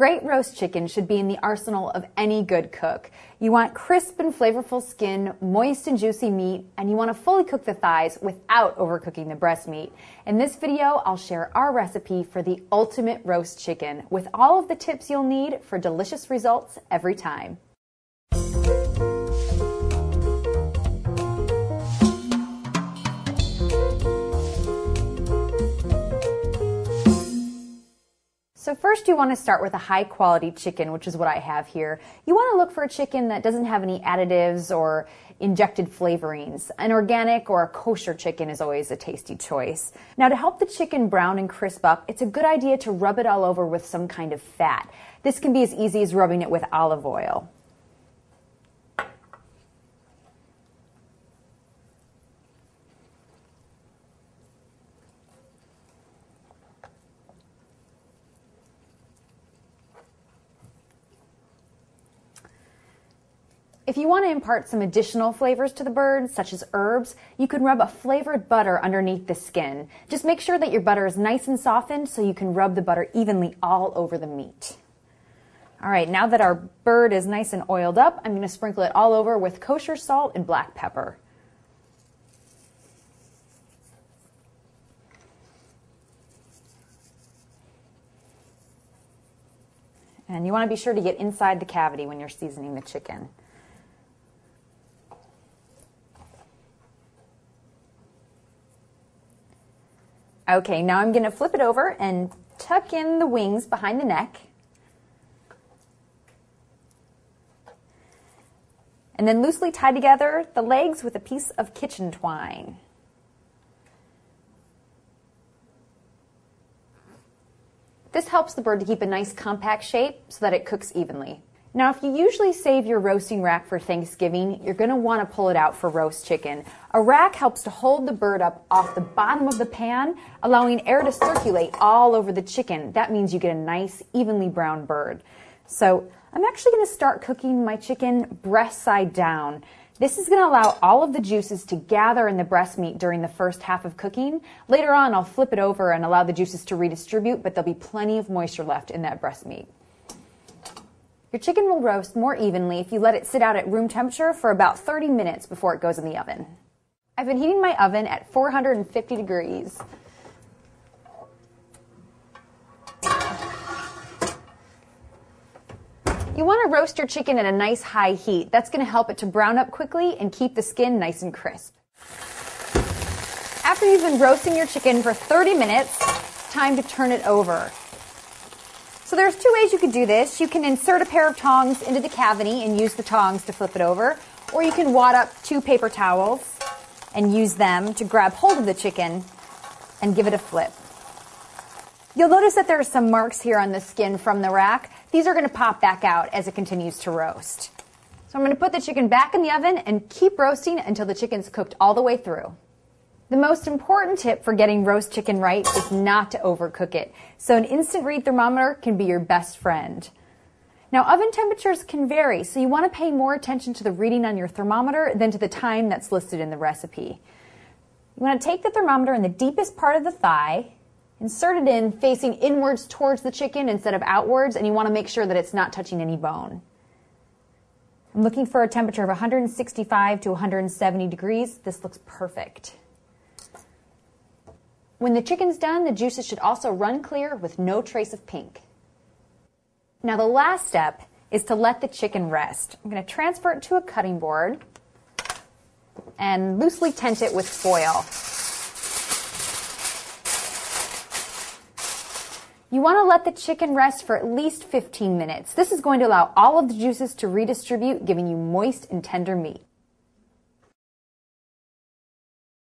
Great roast chicken should be in the arsenal of any good cook. You want crisp and flavorful skin, moist and juicy meat, and you want to fully cook the thighs without overcooking the breast meat. In this video, I'll share our recipe for the ultimate roast chicken with all of the tips you'll need for delicious results every time. So first you want to start with a high quality chicken, which is what I have here. You want to look for a chicken that doesn't have any additives or injected flavorings. An organic or a kosher chicken is always a tasty choice. Now to help the chicken brown and crisp up, it's a good idea to rub it all over with some kind of fat. This can be as easy as rubbing it with olive oil. If you want to impart some additional flavors to the bird, such as herbs, you can rub a flavored butter underneath the skin. Just make sure that your butter is nice and softened so you can rub the butter evenly all over the meat. All right, now that our bird is nice and oiled up, I'm going to sprinkle it all over with kosher salt and black pepper. And you want to be sure to get inside the cavity when you're seasoning the chicken. Okay, now I'm going to flip it over and tuck in the wings behind the neck. And then loosely tie together the legs with a piece of kitchen twine. This helps the bird to keep a nice compact shape so that it cooks evenly. Now, if you usually save your roasting rack for Thanksgiving, you're going to want to pull it out for roast chicken. A rack helps to hold the bird up off the bottom of the pan, allowing air to circulate all over the chicken. That means you get a nice, evenly brown bird. So I'm actually going to start cooking my chicken breast side down. This is going to allow all of the juices to gather in the breast meat during the first half of cooking. Later on, I'll flip it over and allow the juices to redistribute, but there'll be plenty of moisture left in that breast meat. Your chicken will roast more evenly if you let it sit out at room temperature for about 30 minutes before it goes in the oven. I've been heating my oven at 450 degrees. You want to roast your chicken at a nice high heat. That's going to help it to brown up quickly and keep the skin nice and crisp. After you've been roasting your chicken for 30 minutes, it's time to turn it over. So there's two ways you could do this. You can insert a pair of tongs into the cavity and use the tongs to flip it over, or you can wad up 2 paper towels and use them to grab hold of the chicken and give it a flip. You'll notice that there are some marks here on the skin from the rack. These are going to pop back out as it continues to roast. So I'm going to put the chicken back in the oven and keep roasting until the chicken's cooked all the way through. The most important tip for getting roast chicken right is not to overcook it. So an instant read thermometer can be your best friend. Now oven temperatures can vary, so you want to pay more attention to the reading on your thermometer than to the time that's listed in the recipe. You want to take the thermometer in the deepest part of the thigh, insert it in facing inwards towards the chicken instead of outwards, and you want to make sure that it's not touching any bone. I'm looking for a temperature of 165 to 170 degrees. This looks perfect. When the chicken's done, the juices should also run clear with no trace of pink. Now the last step is to let the chicken rest. I'm going to transfer it to a cutting board and loosely tent it with foil. You want to let the chicken rest for at least 15 minutes. This is going to allow all of the juices to redistribute, giving you moist and tender meat.